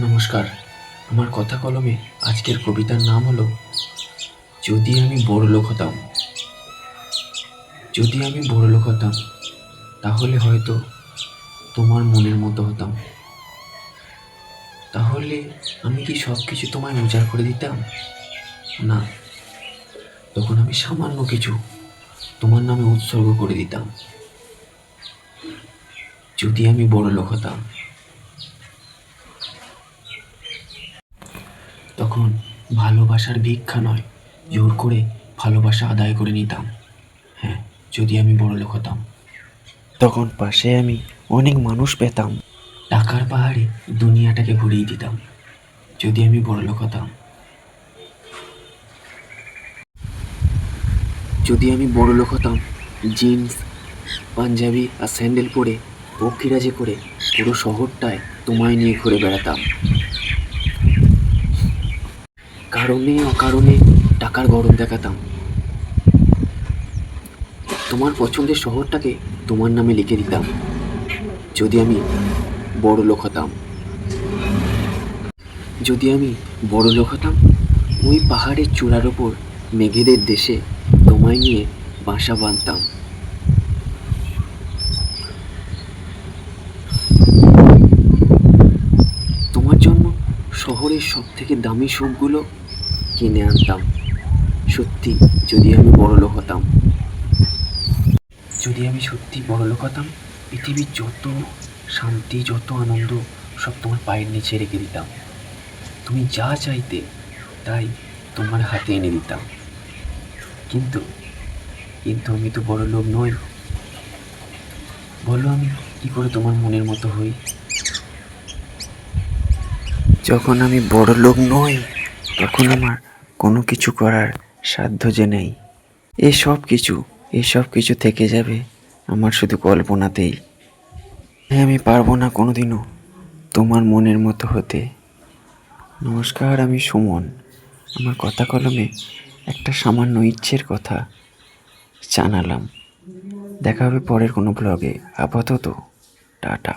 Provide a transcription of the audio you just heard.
নমস্কার। আমার কথা কলমে আজকের কবিতার নাম হলো যদি আমি বড়লোক হতাম। যদি আমি বড়লোক হতাম তাহলে হয়তো তোমার মনের মতো হতাম। তাহলে আমি কি সব কিছু তোমায় উজাড় করে দিতাম? না, তখন আমি সামান্য কিছু তোমার নামে উৎসর্গ করে দিতাম। যদি আমি বড়লোক হতাম, তখন ভালোবাসার ভিক্ষা নয়, জোর করে ভালোবাসা আদায় করে নিতাম। হ্যাঁ, যদি আমি বড়লোক হতাম, তখন পাশে আমি অনেক মানুষ পেতাম। টাকার পাহাড়ে দুনিয়াটাকে ভরিয়ে দিতাম। যদি আমি বড়লোক হতাম, যদি আমি বড়লোক হতাম, জিন্স পাঞ্জাবি আর স্যান্ডেল পরে পক্ষীরাজে করে পুরো শহরটায় তোমায় নিয়ে ঘুরে বেড়াতাম। কারণে অকারণে টাকার গরম দেখাতাম। তোমার পছন্দের শহরটাকে তোমার নামে লিখে দিতাম। যদি আমি বড়লোক হতাম, যদি আমি বড়লোক হতাম, ওই পাহাড়ের চূড়ার ওপর মেঘেদের দেশে তোমায় নিয়ে বাসা বাঁধতাম। তোমার জন্য শহরের সব থেকে দামি সুখগুলো কিনে আনতাম। সত্যি, যদি আমি বড়লোক হতাম, যদি আমি সত্যি বড়লোক হতাম, পৃথিবীর যত শান্তি, যত আনন্দ সব তোমার পায়ের নিচে রেখে দিতাম। তুমি যা চাইতে তাই তোমার হাতে এনে দিতাম। কিন্তু কিন্তু আমি তো বড়লোক নই। বলো, আমি কি করে তোমার মনের মতো হই? যখন আমি বড়লোক নই, তখন আমার কোনো কিছু করার সাধ্য যে নেই। এসব কিছু থেকে যাবে আমার শুধু কল্পনাতেই। আমি পারবো না কোনোদিনও তোমার মনের মতো হতে। নমস্কার, আমি সুমন। আমার কথা কলমে একটা সামান্য ইচ্ছের কথা জানালাম। দেখা হবে পরের কোনো ব্লগে। আপাতত টাটা।